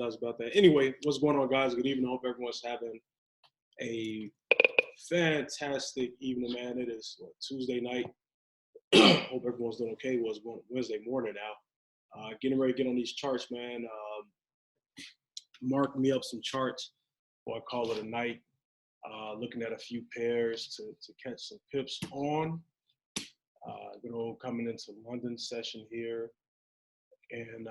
About that. Anyway, what's going on, guys? Good evening. Hope everyone's having a fantastic evening, man. It is Tuesday night. Hope everyone's doing okay. Well, it's Wednesday morning now. Getting ready to get on these charts, man. Mark me up some charts before I call it a night. Looking at a few pairs to catch some pips on. Good old coming into London session here. And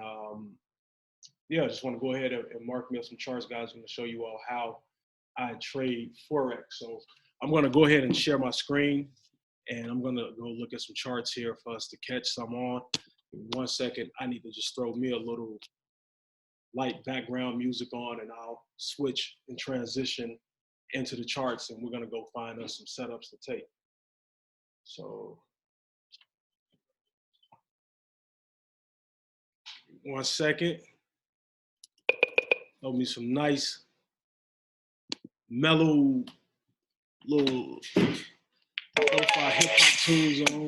yeah, I just want to go ahead and mark me up some charts, guys. I'm going to show you all how I trade Forex. So I'm going to go ahead and share my screen, and I'm going to go look at some charts here for us to catch some on. In 1 second, I need to just throw me a little light background music on, and I'll switch and transition into the charts, and we're going to go find us some setups to take. So 1 second. Throw me some nice, mellow, little lo-fi hip-hop tunes on.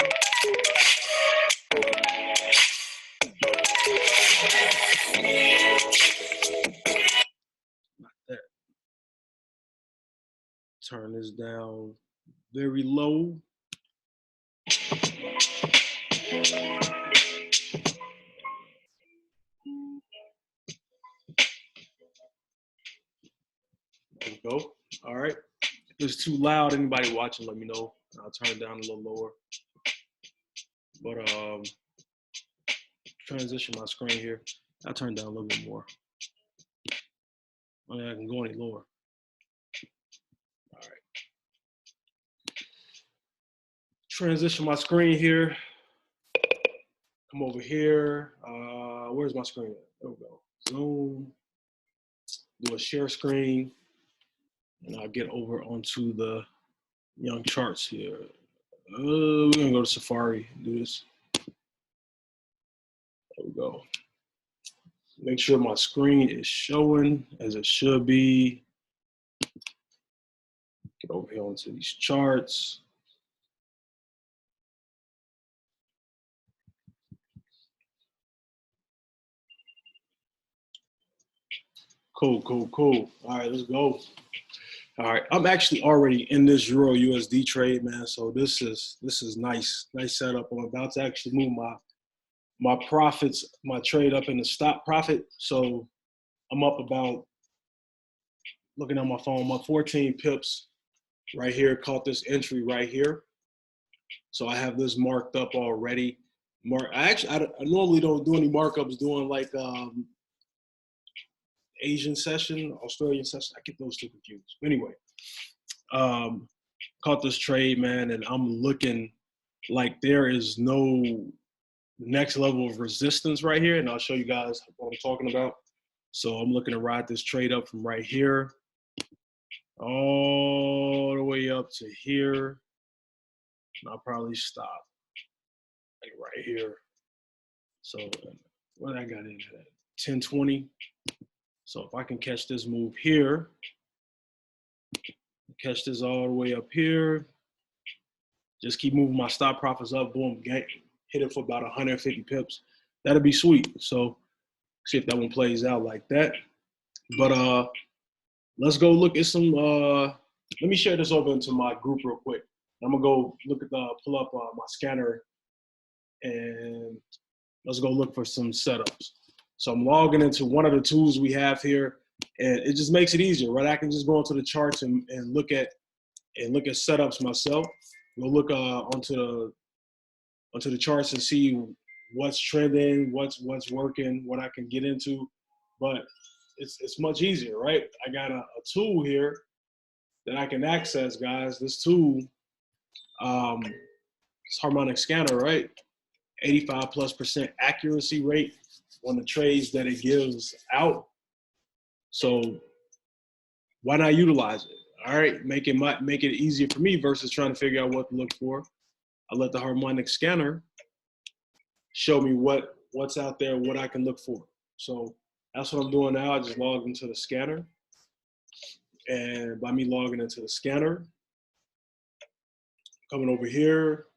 Like that. Turn this down very low. There we go. All right. If it's too loud, anybody watching, let me know. I'll turn it down a little lower. But transition my screen here. I'll turn it down a little bit more. I mean, I can go any lower. All right. Transition my screen here. Come over here. Where's my screen? There we go. Zoom. Do a share screen. And I'll get over onto the young charts here. We're gonna go to Safari and do this. There we go. Make sure my screen is showing as it should be. Get over here onto these charts. Cool. All right, let's go. All right, I'm actually already in this Euro USD trade, man. So this is nice setup. I'm about to actually move my profits, my trade up in the stop profit. So I'm up about, looking at my phone, I'm up 14 pips right here. Caught this entry right here. So I have this marked up already. I normally don't do any markups doing like Asian session, Australian session. I get those two confused. Anyway, caught this trade, man, and I'm looking like there is no next level of resistance right here, and I'll show you guys what I'm talking about. So I'm looking to ride this trade up from right here all the way up to here, and I'll probably stop like right here. So what I got in at 1020. So if I can catch this move here, catch this all the way up here, just keep moving my stop profits up, boom, hit it for about 150 pips. That'll be sweet. So see if that one plays out like that. But let's go look at some, let me share this over into my group real quick. I'm gonna go look at pull up my scanner, and let's go look for some setups. So I'm logging into one of the tools we have here, and it just makes it easier, right? I can just go into the charts and look at setups myself. We'll look onto the charts and see what's trending, what's working, what I can get into. But it's much easier, right? I got a tool here that I can access, guys. This tool, it's Harmonic scanner, right? 85+% accuracy rate on the trades that it gives out. So why not utilize it? All right, make it easier for me versus trying to figure out what to look for. I let the Harmonic scanner show me what's out there, what I can look for. So that's what I'm doing now. I just logged into the scanner, and by me logging into the scanner, coming over here,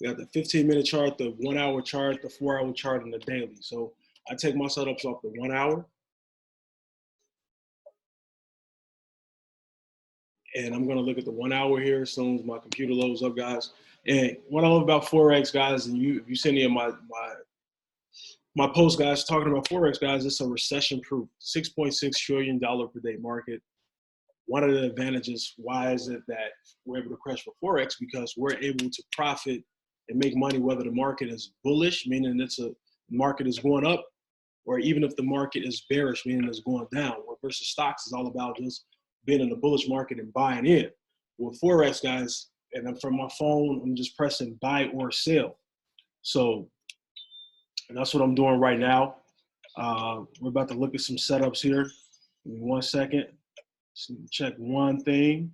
we got the 15-minute chart, the 1 hour chart, the 4 hour chart, and the daily. So I take my setups off the 1 hour. And I'm gonna look at the 1 hour here as soon as my computer loads up, guys. And what I love about Forex, guys, and if you send me my post, guys, talking about Forex, guys, it's a recession-proof, $6.6 trillion per day market. One of the advantages, why is it that we're able to crash for Forex? Because we're able to profit and make money whether the market is bullish, meaning the market is going up, or even if the market is bearish, meaning it's going down. Versus stocks is all about just being in the bullish market and buying in. With Forex, guys, and I'm from my phone, I'm just pressing buy or sell. So that's what I'm doing right now. We're about to look at some setups here. Give me 1 second. Just check one thing.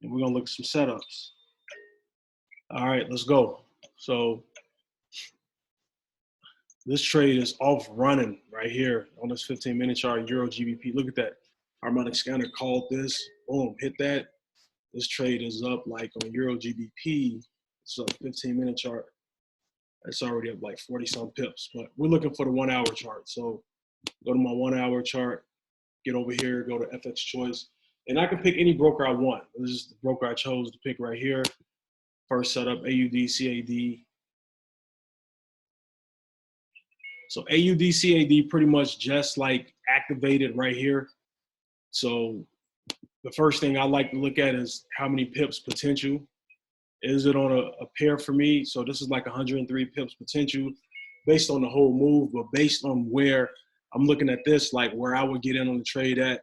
And we're going to look at some setups. All right, let's go. So this trade is off running right here on this 15-minute chart, Euro GBP. Look at that. Harmonic scanner called this. Boom, hit that. This trade is up like on Euro GBP. It's a 15-minute chart. It's already up like 40-some pips. But we're looking for the 1 hour chart. So go to my 1 hour chart. Get over here. Go to FX Choice. And I can pick any broker I want. This is the broker I chose to pick right here. First setup, AUD, CAD. So AUD, CAD pretty much just like activated right here. So the first thing I like to look at is how many pips potential. Is it on a pair for me? So this is like 103 pips potential based on the whole move, but based on where I'm looking at this, like where I would get in on the trade at,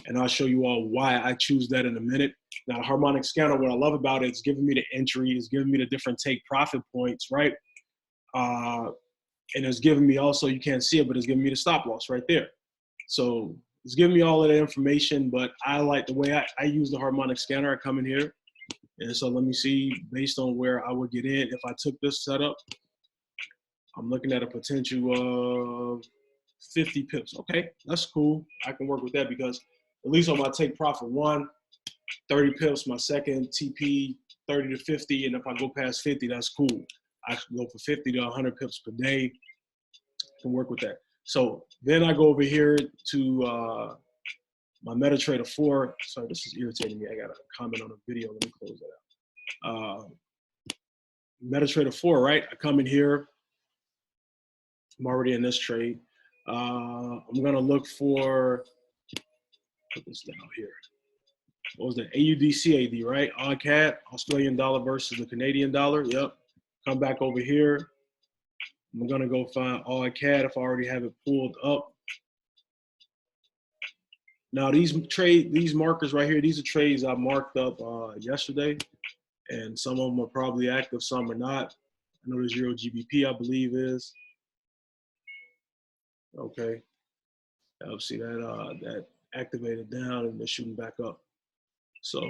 and I'll show you all why I choose that in a minute. Now, the Harmonic scanner, what I love about it, it's giving me the entry, it's giving me the different take profit points, right? And it's giving me also, you can't see it, but it's giving me the stop loss right there. So it's giving me all of that information, but I like the way I use the Harmonic scanner. I come in here, and so let me see, based on where I would get in, if I took this setup, I'm looking at a potential of 50 pips. Okay, that's cool. I can work with that because at least on my take profit one, 30 pips, my second TP, 30 to 50, and if I go past 50, that's cool. I can go for 50 to 100 pips per day. I can work with that. So then I go over here to my MetaTrader 4. Sorry, this is irritating me. I got a comment on a video. Let me close that out. MetaTrader 4, right? I come in here. I'm already in this trade. I'm going to look for, put this down here. What was that? AUD, CAD, right? AUD, Australian dollar versus the Canadian dollar. Yep. Come back over here. I'm going to go find AUD if I already have it pulled up. Now, these markers right here, these are trades I marked up yesterday, and some of them are probably active, some are not. I know there's Euro GBP, I believe is. Okay. I'll see that that activated down and they're shooting back up. So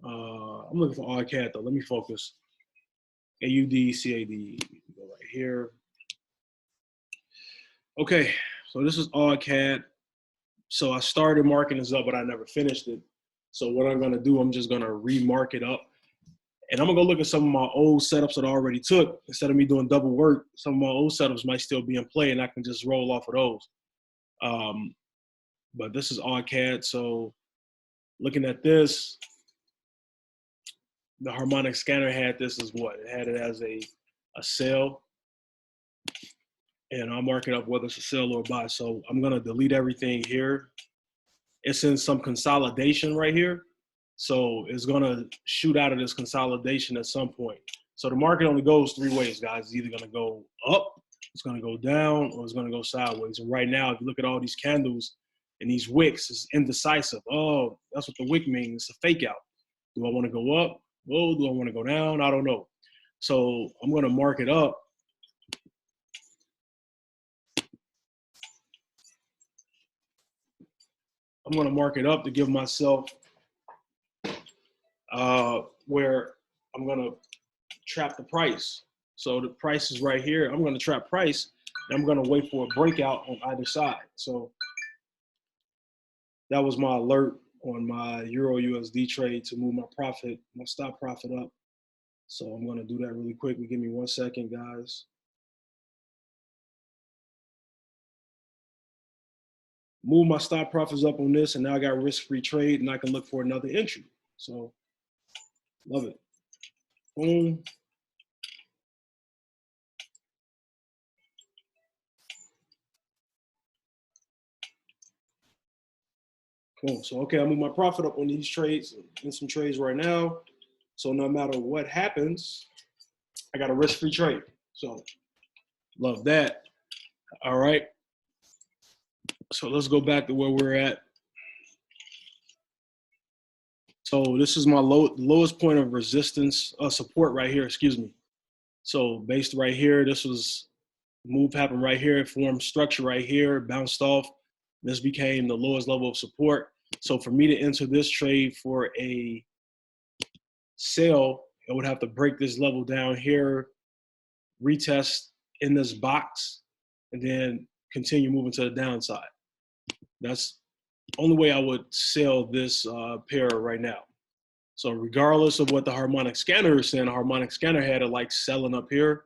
I'm looking for AUD though. Let me focus. AUD, CAD, go right here. Okay, so this is AUD. So I started marking this up, but I never finished it. So what I'm gonna do, I'm just gonna remark it up. And I'm gonna go look at some of my old setups that I already took. Instead of me doing double work, some of my old setups might still be in play and I can just roll off of those. But this is AUD. So looking at this, the Harmonic scanner had this as what? It had it as a sell. And I'll mark it up whether it's a sell or a buy. So I'm gonna delete everything here. It's in some consolidation right here. So it's gonna shoot out of this consolidation at some point. So the market only goes three ways, guys. It's either gonna go up, it's gonna go down, or it's gonna go sideways. And right now, if you look at all these candles and these wicks, it's indecisive. Oh, that's what the wick means. It's a fake out. Do I wanna go up? Oh, do I wanna go down? I don't know. So I'm gonna mark it up. I'm gonna mark it up to give myself where I'm gonna trap the price. So the price is right here. I'm gonna trap price, and I'm gonna wait for a breakout on either side. So that was my alert on my Euro USD trade to move my profit, my stop profit up. So I'm gonna do that really quickly. Give me 1 second, guys. move my stop profits up on this, and now I got risk-free trade, and I can look for another entry. So, love it. Boom. Cool. So, okay, I move my profit up on these trades, in some trades right now. So no matter what happens, I got a risk-free trade. So, love that. All right. So let's go back to where we're at. So this is my lowest point of resistance, support right here, excuse me. So based right here, this was move happened right here, it formed structure right here, bounced off. This became the lowest level of support. So for me to enter this trade for a sell, I would have to break this level down here, retest in this box, and then continue moving to the downside. That's the only way I would sell this pair right now. So regardless of what the harmonic scanner is saying, the harmonic scanner had it like selling up here.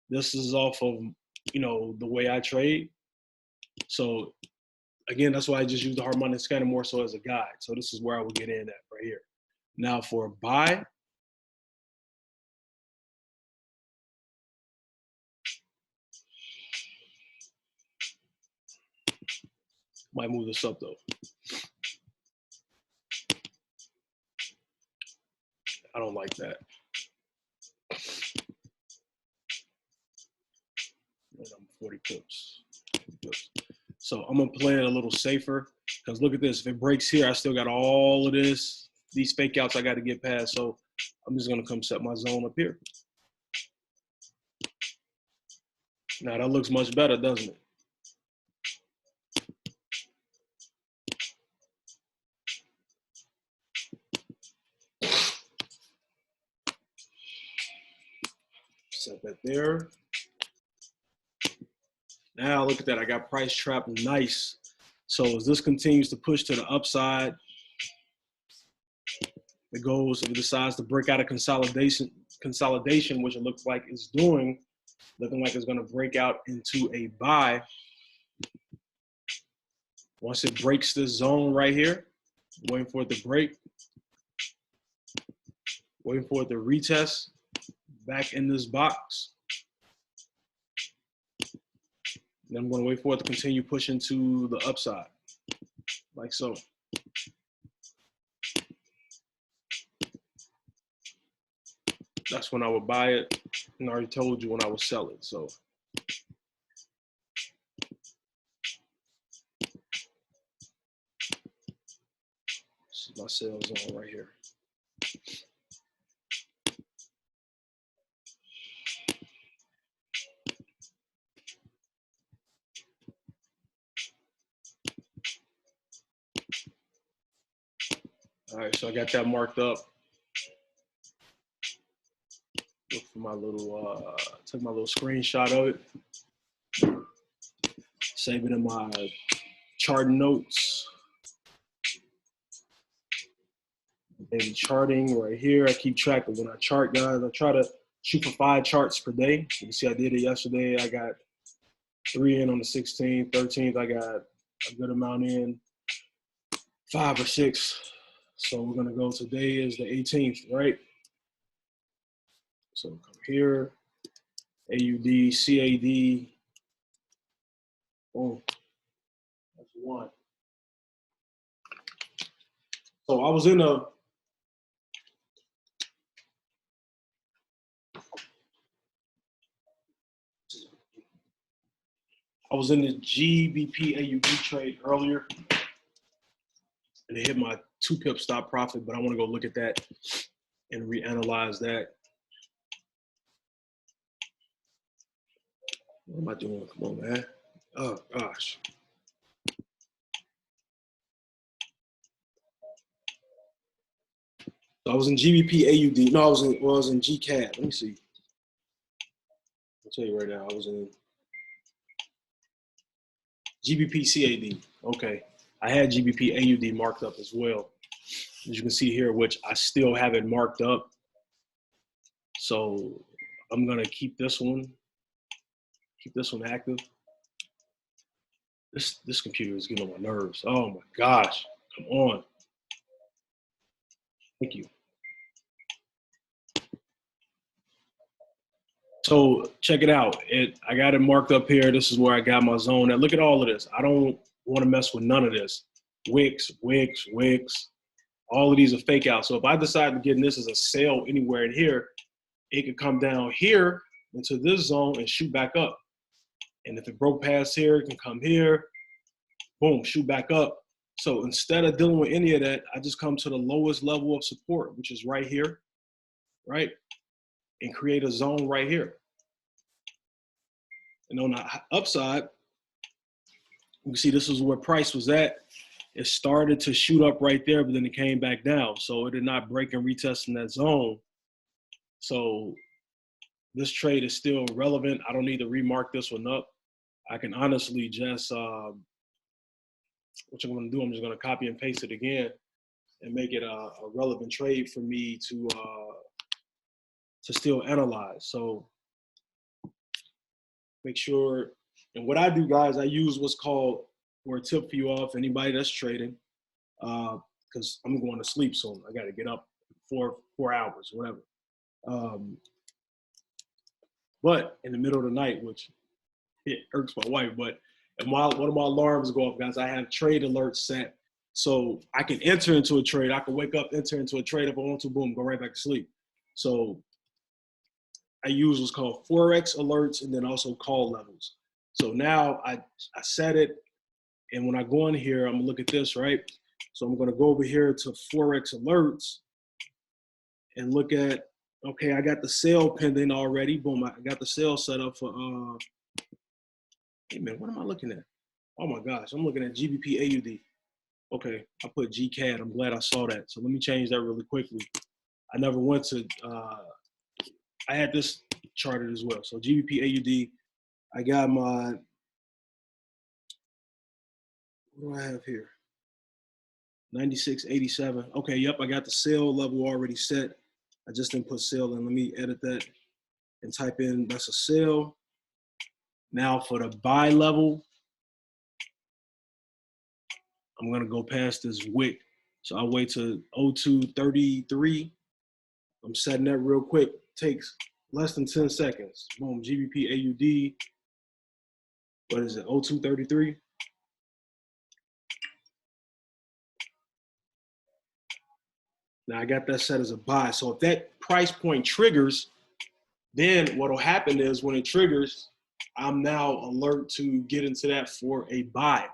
This is off of, you know, the way I trade. So again, that's why I just use the harmonic scanner more so as a guide. So this is where I would get in at right here. Now for a buy, might move this up though. I don't like that. And I'm 40 pips. So I'm gonna play it a little safer because look at this. If it breaks here, I still got all of this, these fake outs I got to get past. So I'm just gonna come set my zone up here. Now that looks much better, doesn't it? Set that there. Now look at that, I got price trapped nice. So as this continues to push to the upside, it goes, if it decides to break out of consolidation, which it looks like it's doing, looking like it's gonna break out into a buy. Once it breaks this zone right here, waiting for it to break, waiting for it to retest back in this box. Then I'm going to wait for it to continue pushing to the upside, like so. That's when I would buy it, and I already told you when I would sell it. So this is my sell zone right here. All right, so I got that marked up. Look for my little, took my little screenshot of it. Save it in my chart notes. Daily charting right here. I keep track of when I chart, guys. I try to shoot for 5 charts per day. You can see I did it yesterday. I got 3 in on the 16th, 13th. I got a good amount in, 5 or 6. So we're gonna go, today is the 18th, right? So come here, AUD, CAD, boom, that's 1. So I was in the GBP AUD trade earlier, and it hit my 2 pip stop profit, but I want to go look at that and reanalyze that. What am I doing? Come on, man. Oh, gosh. So I was in GBP AUD. No, I was in GCAD. Let me see. I'll tell you right now. I was in GBP CAD. Okay. I had GBP AUD marked up as well, as you can see here, which I still have it marked up. So I'm going to keep this one active. This computer is getting on my nerves. Oh my gosh. Come on. Thank you. So check it out. I got it marked up here. This is where I got my zone at. Look at all of this. I don't want to mess with none of this. Wicks, wicks, wicks. All of these are fake out. So if I decide to get in this as a sale anywhere in here, it could come down here into this zone and shoot back up. And if it broke past here, it can come here, boom, shoot back up. So instead of dealing with any of that, I just come to the lowest level of support, which is right here, right? And create a zone right here. And on the upside, you can see this is where price was at. It started to shoot up right there, but then it came back down. So it did not break and retest in that zone. So this trade is still relevant. I don't need to remark this one up. I can honestly just, what I'm going to do, I'm just going to copy and paste it again and make it a relevant trade for me to still analyze. So make sure, and what I do, guys, I use what's called, or a tip for you all, for anybody that's trading, because I'm going to sleep soon. I got to get up 4 hours, whatever. But in the middle of the night, which it irks my wife, but one of my alarms go off, guys, I have trade alerts set. So I can enter into a trade. I can wake up, enter into a trade if I want to, boom, go right back to sleep. So I use what's called Forex alerts and then also call levels. So now I set it. And when I go in here, I'm gonna look at this, right? So I'm gonna go over here to Forex alerts and look at, okay, I got the sale pending already. Boom, I got the sale set up for, hey man, what am I looking at? Oh my gosh, I'm looking at GBP AUD. Okay, I put GCAD, I'm glad I saw that. So let me change that really quickly. I never went to, I had this charted as well. So GBP AUD, I got my, what do I have here? 96.87. Okay, yep, I got the sale level already set. I just didn't put sale in. Let me edit that and type in, that's a sale. Now for the buy level, I'm gonna go past this wick. So I'll wait to 0233. I'm setting that real quick. Takes less than 10 seconds. Boom, GBP AUD. What is it, 0233? Now I got that set as a buy. So if that price point triggers, then what'll happen is when it triggers, I'm now alert to get into that for a buy.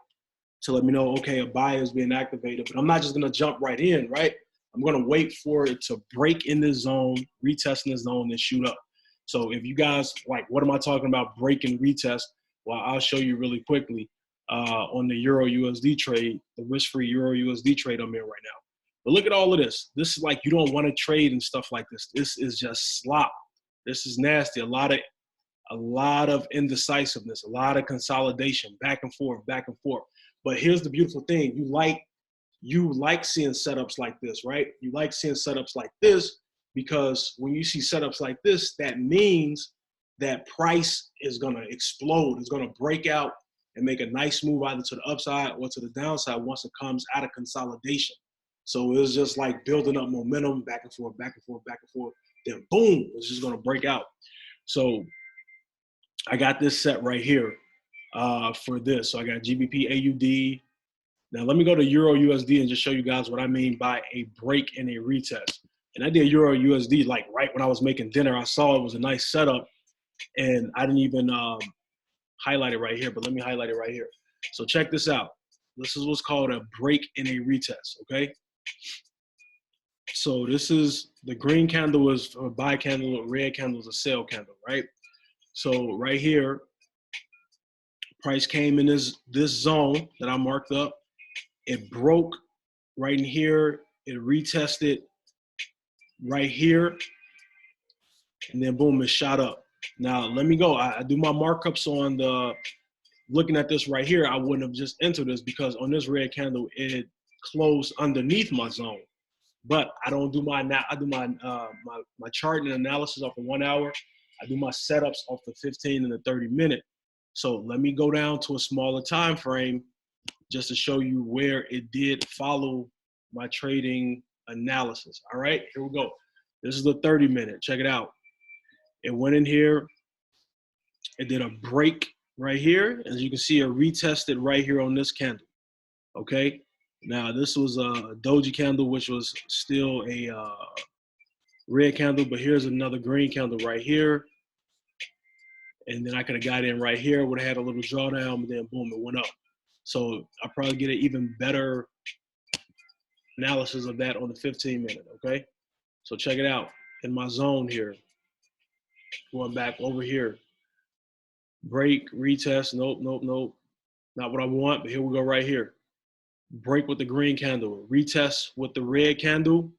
To let me know, okay, a buy is being activated, but I'm not just gonna jump right in, right? I'm gonna wait for it to break in this zone, retest in this zone, and shoot up. So if you guys like, what am I talking about, break and retest? Well, I'll show you really quickly on the Euro USD trade, the risk-free Euro USD trade I'm in right now. But look at all of this. This is like, you don't want to trade and stuff like this. This is just slop. This is nasty. A lot of indecisiveness, a lot of consolidation, back and forth, back and forth. But here's the beautiful thing. You like seeing setups like this, right? You like seeing setups like this because when you see setups like this, that means that price is going to explode. It's going to break out and make a nice move either to the upside or to the downside once it comes out of consolidation. So it's just like building up momentum, back and forth, back and forth, back and forth. Then boom, it's just going to break out. So I got this set right here for this. So I got GBP AUD. Now let me go to Euro USD and just show you guys what I mean by a break and a retest. And I did Euro USD like right when I was making dinner. I saw it was a nice setup and I didn't even highlight it right here, but let me highlight it right here. So check this out. This is what's called a break and a retest, okay? So this is, the green candle is a buy candle, red candle is a sell candle, right? So right here, price came in this zone that I marked up. It broke right in here. It retested right here. And then boom, it shot up. Now let me go. I do my markups on the, looking at this right here, I wouldn't have just entered this because on this red candle, it closed underneath my zone. But I don't do my, I do my chart and analysis off the 1 hour. I do my setups off the 15 and the 30 minute. So let me go down to a smaller time frame just to show you where it did follow my trading analysis. All right, here we go. This is the 30-minute. Check it out. It went in here. It did a break right here. As you can see, it retested right here on this candle. Okay. Now, this was a doji candle, which was still a red candle, but here's another green candle right here. And then I could have got in right here, would have had a little drawdown, but then boom, it went up. So I'll probably get an even better analysis of that on the 15-minute, okay? So check it out. In my zone here, going back over here. Break, retest, nope, nope, nope. Not what I want, but here we go right here. Break with the green candle, retest with the red candle.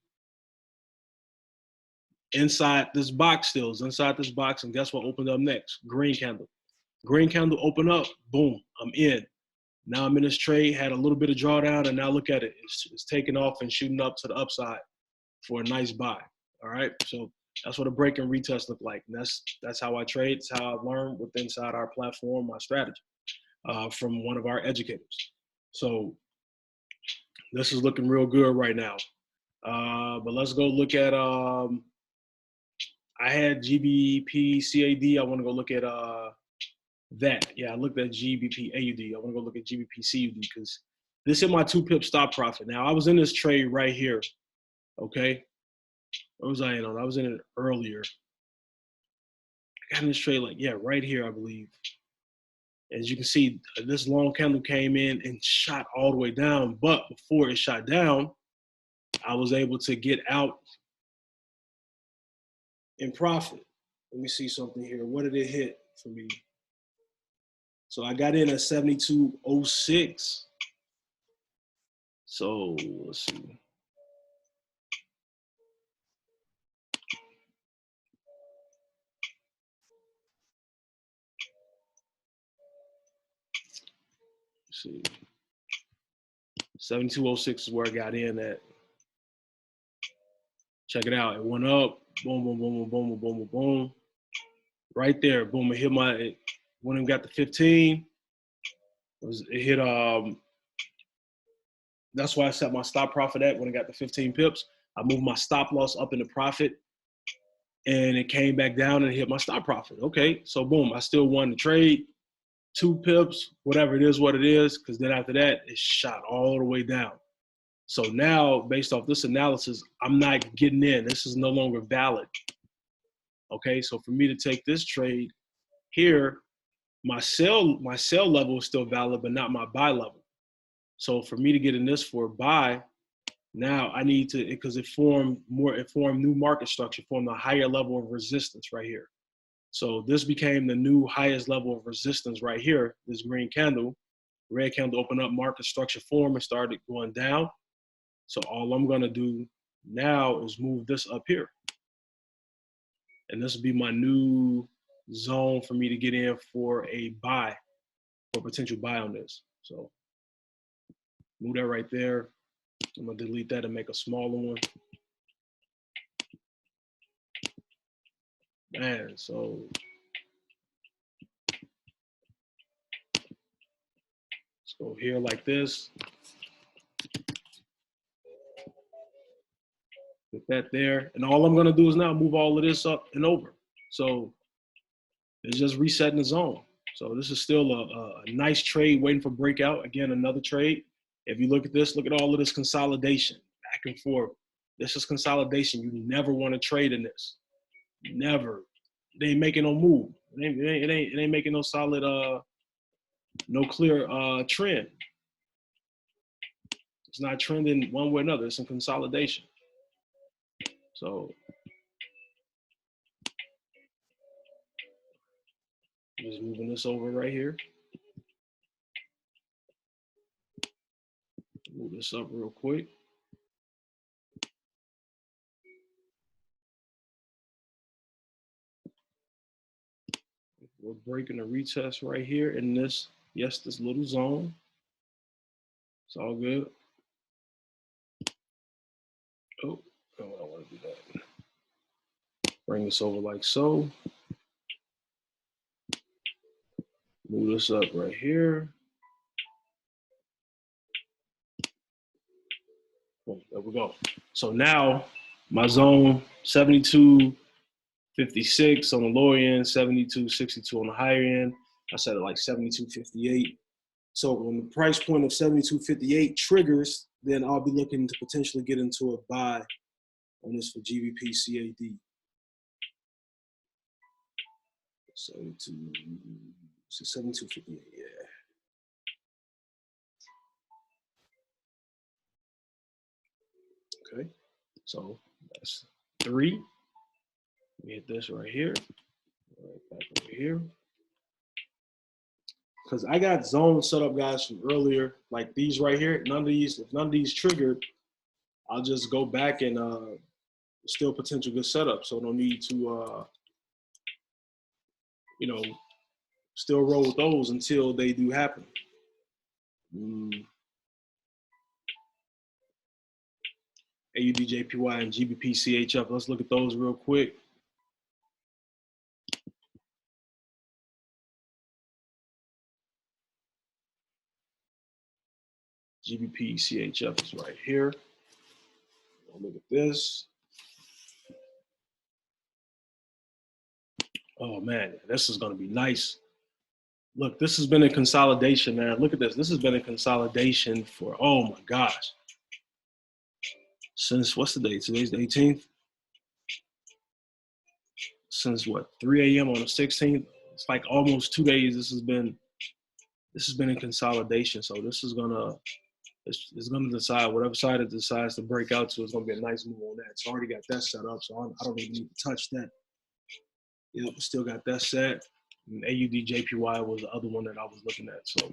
Inside this box still, is inside this box, and guess what opened up next? Green candle. Green candle open up, boom, I'm in. Now I'm in this trade, had a little bit of drawdown, and now look at it. It's taking off and shooting up to the upside for a nice buy. All right, so that's what a break and retest look like. And that's how I trade. It's how I learn with inside our platform, my strategy from one of our educators. So this is looking real good right now. But let's go look at, I had GBP CAD. I want to go look at that. Yeah, I looked at GBP AUD. I want to go look at GBP CUD because this is my 2-pip stop profit. Now, I was in this trade right here, okay? What was I in on? I was in it earlier. I got in this trade like, yeah, right here, I believe. As you can see, this long candle came in and shot all the way down. But before it shot down, I was able to get out in profit. Let me see something here. What did it hit for me? So I got in at 72.06. So let's see. Let's see. 72.06 is where I got in at. Check it out. It went up. Boom, boom, boom, boom, boom, boom, boom, boom. Right there. Boom. It hit when it got to 15. It hit that's why I set my stop profit at when it got to 15 pips. I moved my stop loss up into profit and it came back down and hit my stop profit. Okay, so boom, I still won the trade, 2 pips, whatever it is, what it is, because then after that, it shot all the way down. So now, based off this analysis, I'm not getting in. This is no longer valid. Okay, so for me to take this trade here, my sell level is still valid, but not my buy level. So for me to get in this for a buy, now I need to, because it formed new market structure, formed a higher level of resistance right here. So this became the new highest level of resistance right here, this green candle. Red candle opened up, market structure form and started going down. So all I'm gonna do now is move this up here. And this will be my new zone for me to get in for a buy, for a potential buy on this. So move that right there. I'm gonna delete that and make a smaller one. Man, so let's go here like this. Put that there. And all I'm gonna do is now move all of this up and over. So it's just resetting the zone. So this is still a nice trade waiting for breakout. Again, another trade. If you look at this, look at all of this consolidation back and forth. This is consolidation. You never want to trade in this. Never. They ain't making no move. It ain't making no solid, no clear trend. It's not trending one way or another. It's in consolidation. So just moving this over right here. Move this up real quick. We're breaking a retest right here in this, this little zone. It's all good. Oh, I don't want to do that. Bring this over like so. Move this up right here. Boom, there we go. So now my zone 72.56 on the lower end, 72.62 on the higher end. I set it like 72.58. So when the price point of 72.58 triggers, then I'll be looking to potentially get into a buy on this for GBP CAD. 72.58, yeah. Okay, so that's 3. Let me hit this right here, right back over here. Because I got zones set up, guys, from earlier, like these right here. If none of these triggered, I'll just go back and still potential good setup. So no need to, you know, still roll with those until they do happen. AUD, JPY, and GBP, CHF. Let's look at those real quick. GBP, CHF is right here. Look at this. Oh man, this is going to be nice. Look, this has been a consolidation, man. Look at this. This has been a consolidation for, oh my gosh. Since, what's the date? Today's the 18th. Since what, 3 a.m. on the 16th? It's like almost 2 days. This has been a consolidation. So this is it's gonna decide whatever side it decides to break out to. It's gonna be a nice move on that. So I already got that set up. So I don't even need to touch that. Yep, still got that set. And AUD JPY was the other one that I was looking at. So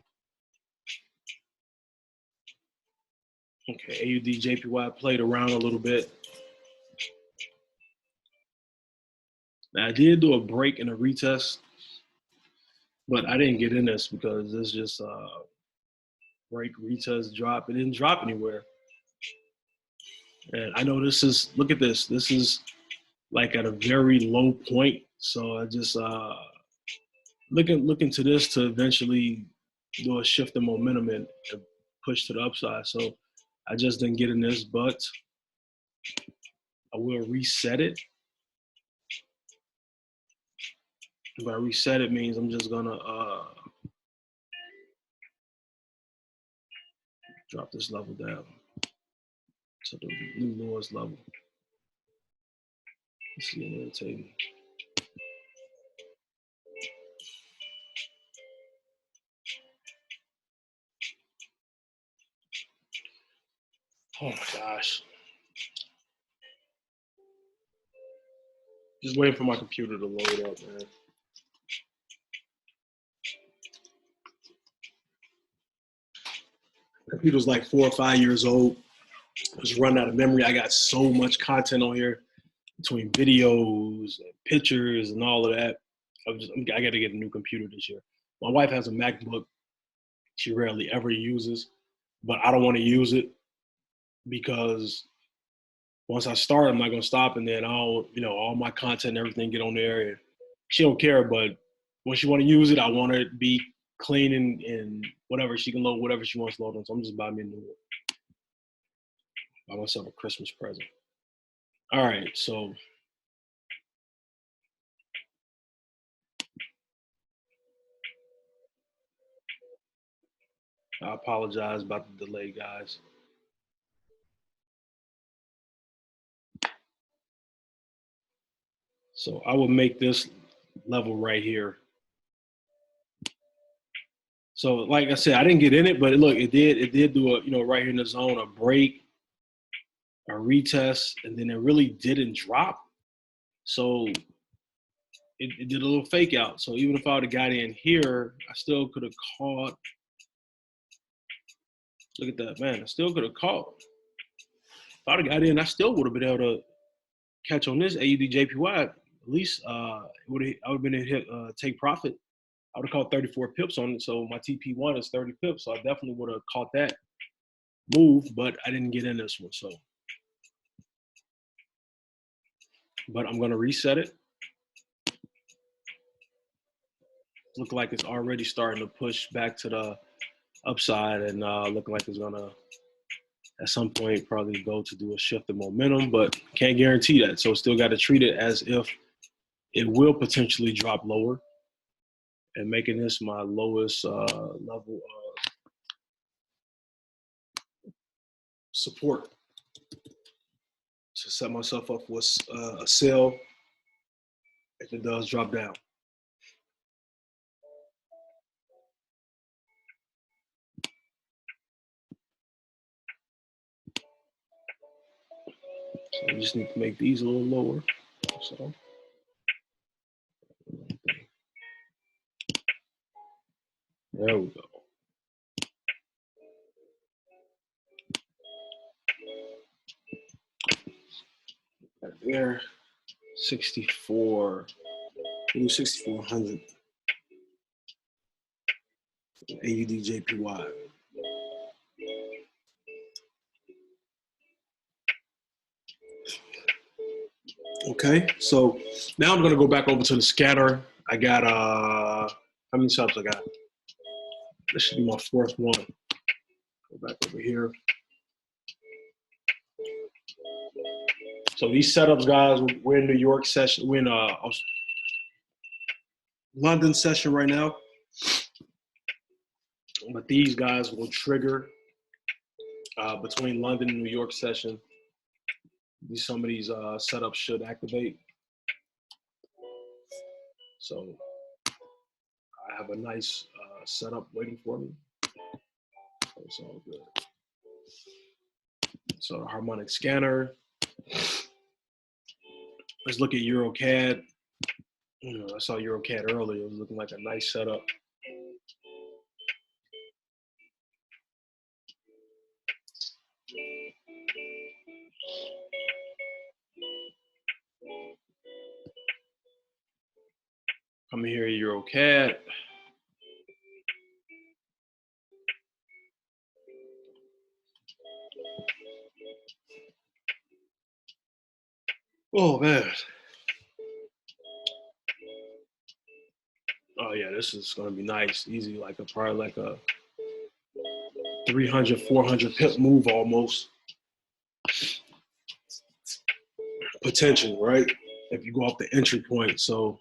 okay, AUD JPY played around a little bit. Now I did do a break and a retest, but I didn't get in this because it's just break, retest, drop. It didn't drop anywhere. And I know this is, look at this. This is like at a very low point. So I just looking to this to eventually do a shift in momentum and push to the upside. So I just didn't get in this, but I will reset it. By reset it means I'm just gonna drop this level down to the new lowest level. Let's see another table. Oh my gosh. Just waiting for my computer to load up, man. Computer's like 4 or 5 years old. Just run out of memory. I got so much content on here between videos and pictures and all of that. I got to get a new computer this year. My wife has a MacBook she rarely ever uses, but I don't want to use it because once I start, I'm not going to stop, and then all my content and everything get on there. And she don't care, but when she want to use it, I want her to be clean and whatever. She can load whatever she wants to load on. So I'm just buying me a new one. Buy myself a Christmas present. All right, so I apologize about the delay, guys. So I will make this level right here. So like I said, I didn't get in it, but look, it did do a, right here in the zone, a break, a retest, and then it really didn't drop. So it did a little fake out. So even if I would have got in here, I still could have caught. Look at that, man. I still could have caught. If I would have got in, I still would have been able to catch on this AUD JPY. At least I would have been able to hit take profit. I would have caught 34 pips on it. So my TP1 is 30 pips. So I definitely would have caught that move, but I didn't get in this one. So, but I'm going to reset it. Look like it's already starting to push back to the upside, and looking like it's gonna at some point probably go to do a shift of momentum, but can't guarantee that. So still got to treat it as if it will potentially drop lower, and making this my lowest level of support to set myself up for a sell if it does drop down. So we just need to make these a little lower. So there we go. Right there, 64, 6,400 AUD JPY. Okay, so now I'm gonna go back over to the scanner. I got how many subs I got? This should be my fourth one. Go back over here. So these setups, guys, we're in New York session. We're in London session right now. But these guys will trigger between London and New York session. Some of these setups should activate. So I have a nice setup waiting for me. So it's all good. So the Harmonic scanner. Let's look at EuroCAD. I saw EuroCAD earlier. It was looking like a nice setup. Come here, EuroCAD. Oh man. Oh yeah, this is gonna be nice, easy, like probably like a 300, 400 pip move almost. Potential, right? If you go off the entry point. So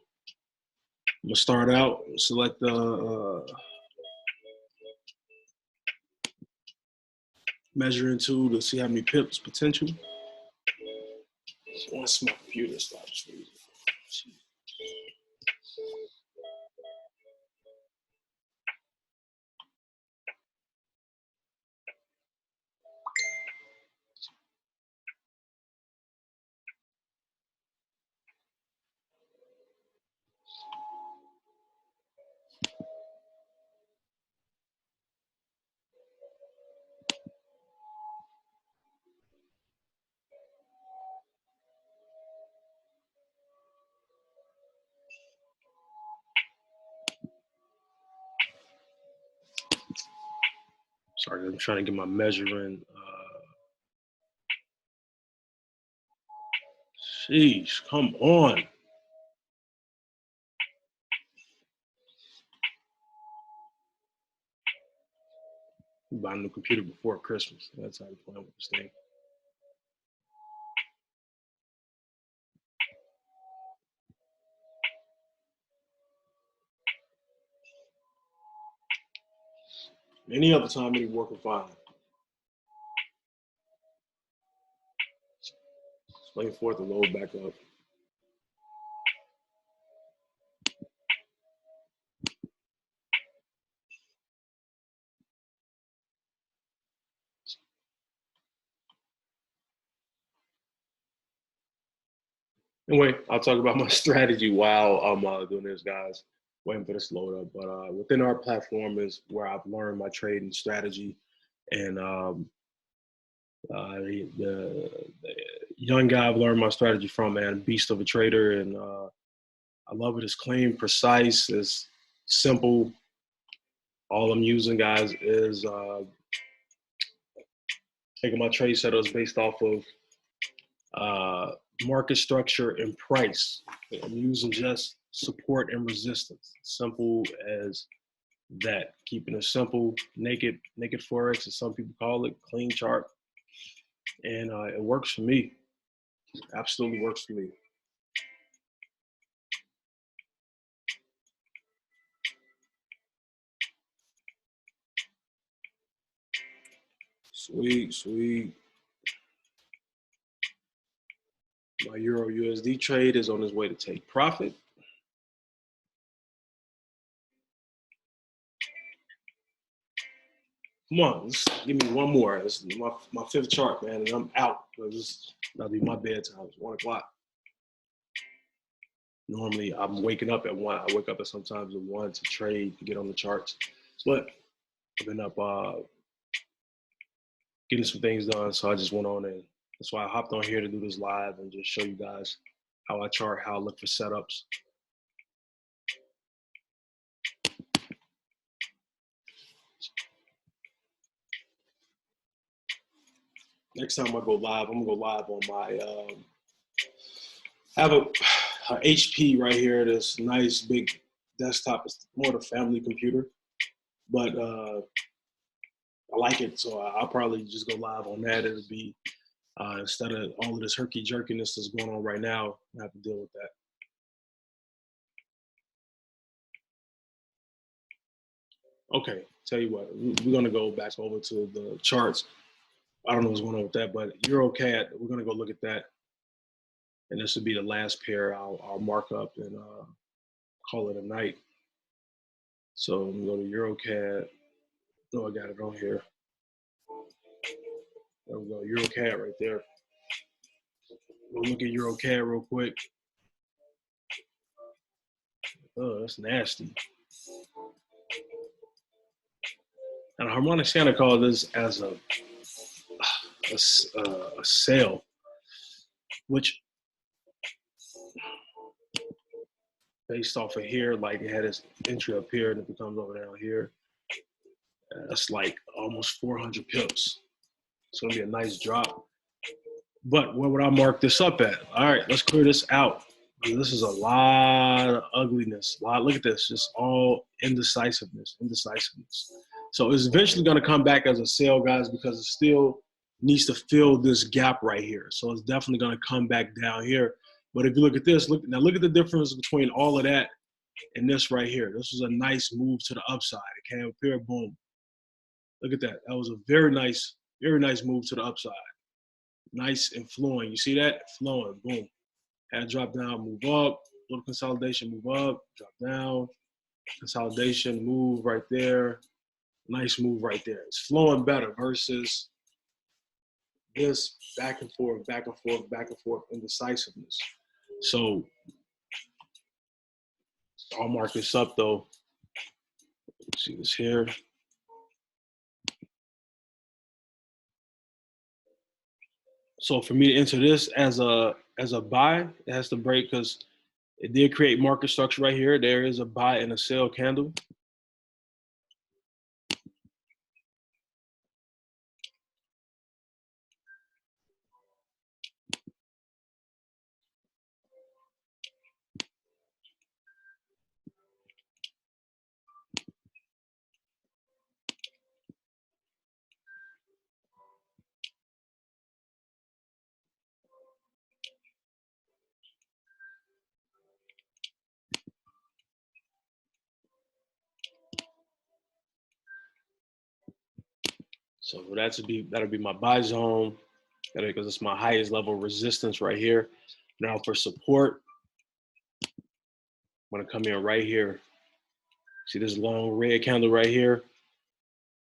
I'm gonna start out, select the measuring tool to see how many pips potential. Once my computer stops freezing. Sorry, I'm trying to get my measuring. Sheesh, come on. Buy a new computer before Christmas. That's how you plan with this thing. Any other time, any work will fine. Just waiting for it to load back up. Anyway, I'll talk about my strategy while I'm doing this, guys. Waiting for this to load up. But within our platform is where I've learned my trading strategy. And the young guy I've learned my strategy from, man, beast of a trader. And I love it. It's clean, precise, it's simple. All I'm using, guys, is taking my trade setups based off of market structure and price. I'm using just support and resistance. Simple as that. Keeping it simple, naked Forex, as some people call it, clean chart. And it works for me. Absolutely works for me. Sweet, sweet. My Euro USD trade is on its way to take profit. Come on, give me one more. This is my fifth chart, man, and I'm out. That'll be my bedtime. It's 1 o'clock. Normally, I'm waking up at 1. I wake up at sometimes at 1 to trade, to get on the charts. But I've been up getting some things done, so I just went on, and that's why I hopped on here to do this live and just show you guys how I chart, how I look for setups. Next time I go live, I'm gonna go live on my I have a HP right here, this nice big desktop. It's more the family computer, but I like it, so I'll probably just go live on that. It'll be instead of all of this herky jerkiness that's going on right now, I have to deal with that. Okay, tell you what, we're gonna go back over to the charts. I don't know what's going on with that, but EuroCAD, we're gonna go look at that, and this will be the last pair I'll mark up and call it a night. So I'm gonna go to EuroCAD. Oh, I got it on here. There we go, EuroCAD right there. We'll look at EuroCAD real quick. Oh, that's nasty. And Harmonic kind of this as a sale, which based off of here, like it had its entry up here and it becomes over down here. That's like almost 400 pips. It's gonna be a nice drop. But where would I mark this up at? All right, let's clear this out. This is a lot of ugliness. Look at this, just all indecisiveness. So it's eventually gonna come back as a sale, guys, because it still needs to fill this gap right here. So it's definitely gonna come back down here. But if you look at this, look at the difference between all of that and this right here. This was a nice move to the upside. It came up here, boom. Look at that. That was a very nice move to the upside. Nice and flowing. You see that? Flowing, boom. Had drop down, move up, little consolidation, move up, drop down, consolidation, move right there. Nice move right there. It's flowing better versus this back and forth, indecisiveness. So I'll mark this up though. See this here. So for me to enter this as a buy, it has to break because it did create market structure right here. There is a buy and a sell candle. So that'll be my buy zone, because it's my highest level of resistance right here. Now for support, I'm gonna come in right here. See this long red candle right here?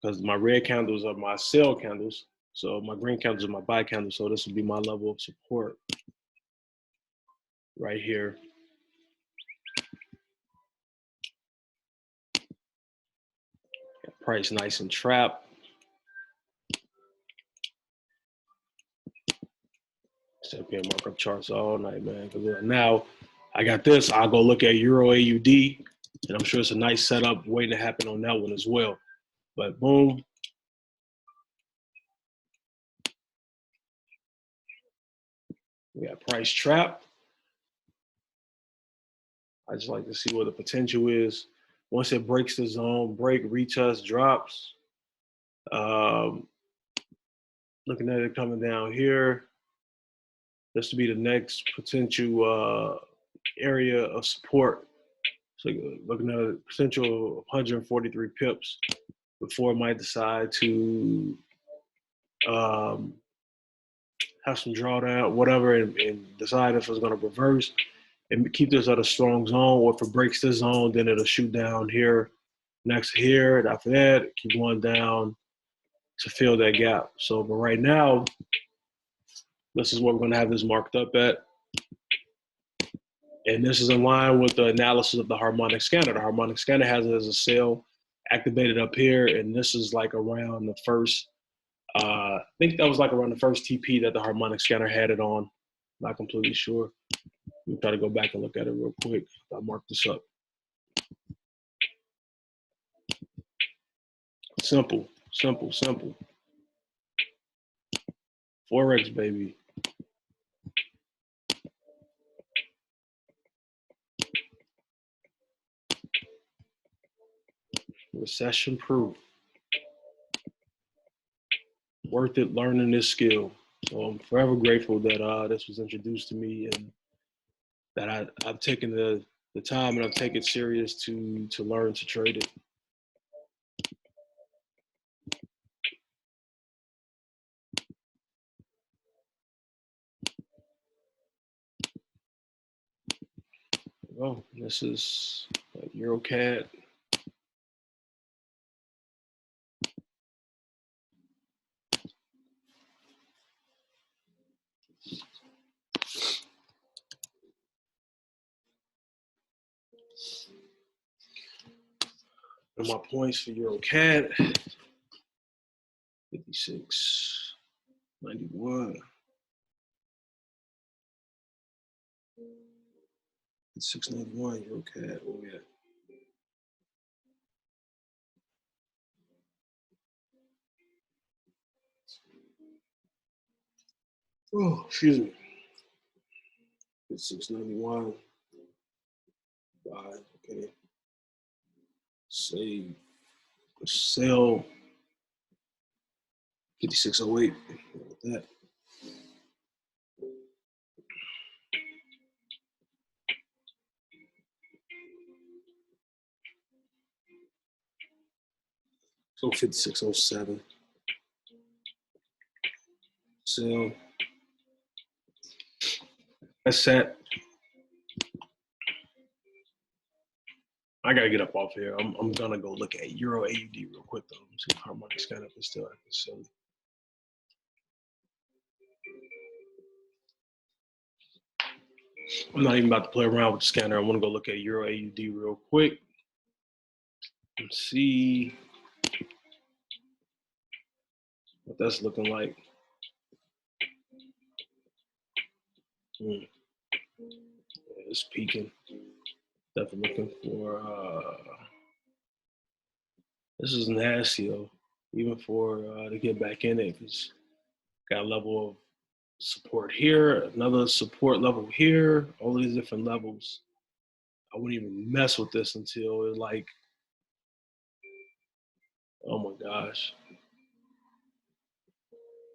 Because my red candles are my sell candles. So my green candles are my buy candles. So this would be my level of support right here. Price nice and trap. Sit up here and mark up charts all night, man. Because now I got this. I'll go look at Euro AUD, and I'm sure it's a nice setup waiting to happen on that one as well. But boom. We got price trap. I just like to see where the potential is. Once it breaks the zone, break, retest, drops. Looking at it coming down here, this to be the next potential area of support. So looking at a potential of 143 pips before it might decide to have some drawdown, whatever, and decide if it's going to reverse and keep this at a strong zone, or if it breaks this zone, then it'll shoot down here, next to here, and after that, keep going down to fill that gap. So, but right now, this is what we're going to have this marked up at. And this is in line with the analysis of the harmonic scanner. The harmonic scanner has it as a sale activated up here, and this is like around the first, I think that was like around the first TP that the harmonic scanner had it on. Not completely sure. Let me try to go back and look at it real quick. I'll mark this up. Simple, simple, simple. Forex, baby. Recession proof. Worth it learning this skill. So I'm forever grateful that this was introduced to me, and that I've taken the time and I've taken it serious to learn to trade it. Oh, this is EuroCAD. And my points for EuroCAD, 56.91. 691 EuroCAD. Oh yeah. Oh, excuse me. 691. Buy. Okay. Save. Sell. 5608. That. So 5607. Sell. That's set. I gotta get up off here. I'm gonna go look at Euro AUD real quick though. See if Harmonic scan up is still at this silly. I'm not even about to play around with the scanner. I want to go look at Euro AUD real quick and see what that's looking like. It's peaking. Definitely looking for. This is nasty though. Even for to get back in it, it's got a level of support here, another support level here, all these different levels. I wouldn't even mess with this until it like, oh my gosh,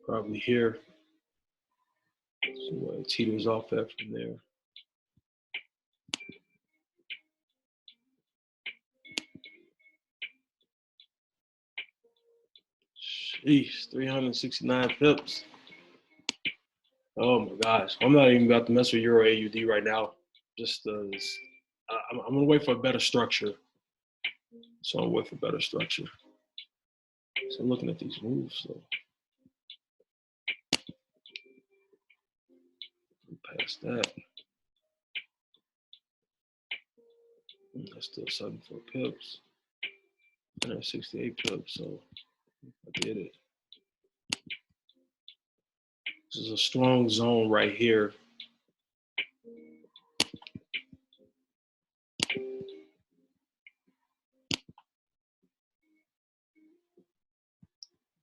probably here. See what it teeters off at from there. Jeez, 369 pips. Oh my gosh, I'm not even about to mess with Euro AUD right now. Just I'm gonna wait for a better structure. So I'm waiting for better structure. So I'm looking at these moves though. Past that. That's still 74 pips. 168 pips, so I did it. This is a strong zone right here.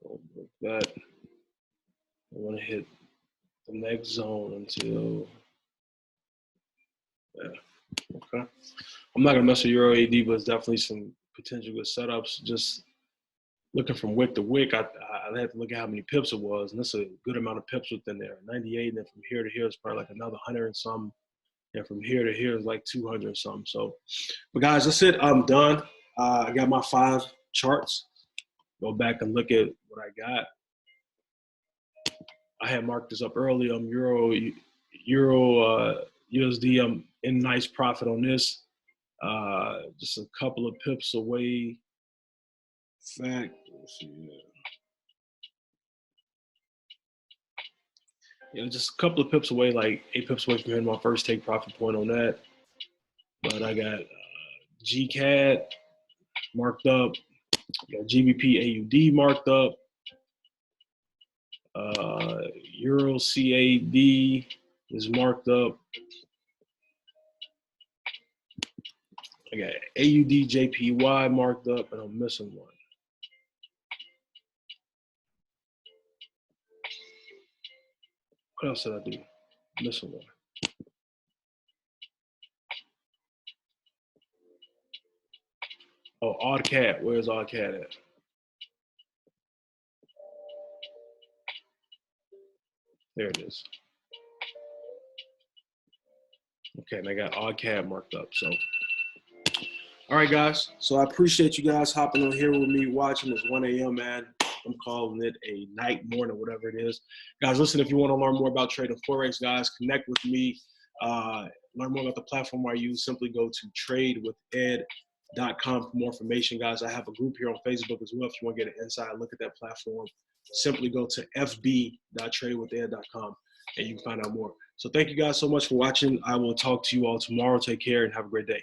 Don't break that. I want to hit the next zone until, yeah. Okay. I'm not gonna mess with Euro AD, but it's definitely some potential good setups. Just looking from wick to wick, I had to look at how many pips it was, and that's a good amount of pips within there. 98, and then from here to here is probably like another 100 and some, and from here to here is like 200 and some. So, but guys, that's it. I'm done. I got my 5 charts. Go back and look at what I got. I had marked this up early. Euro USD. I'm in nice profit on this. Just a couple of pips away. Fact, let's see. Yeah, just a couple of pips away, like 8 pips away from hitting my first take profit point on that. But I got GCAD marked up. Got GBP AUD marked up. Euro CAD is marked up. I got AUD JPY marked up, and I'm missing one. What else did I do? I'm missing one. Oh, odd cat. Where's odd cat at? There it is. Okay, and I got odd cat marked up. So, all right, guys. So I appreciate you guys hopping on here with me, watching this 1 a.m. man. I'm calling it a night, morning, whatever it is. Guys, listen, if you want to learn more about trading Forex, guys, connect with me. Learn more about the platform I use. Simply go to tradewithed.com for more information, guys. I have a group here on Facebook as well if you want to get an inside look at that platform. Simply go to fb.tradewithed.com and you can find out more. So thank you guys so much for watching. I will talk to you all tomorrow. Take care and have a great day.